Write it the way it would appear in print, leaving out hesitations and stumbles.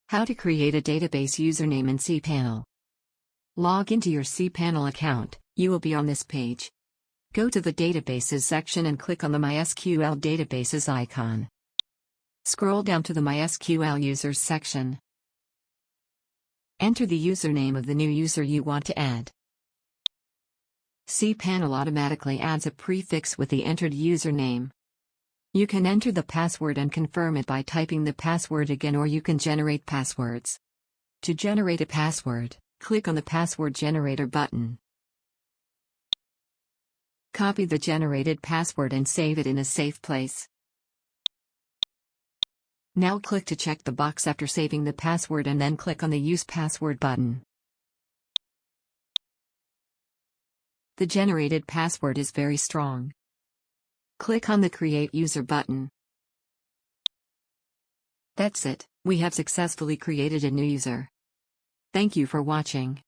How to create a database username in cPanel. Log into your cPanel account. You will be on this page. Go to the Databases section and click on the MySQL Databases icon. Scroll down to the MySQL Users section. Enter the username of the new user you want to add. cPanel automatically adds a prefix with the entered username. You can enter the password and confirm it by typing the password again, or you can generate passwords. To generate a password, click on the Password Generator button. Copy the generated password and save it in a safe place. Now click to check the box after saving the password and then click on the Use Password button. The generated password is very strong. Click on the Create User button. That's it, we have successfully created a new user. Thank you for watching.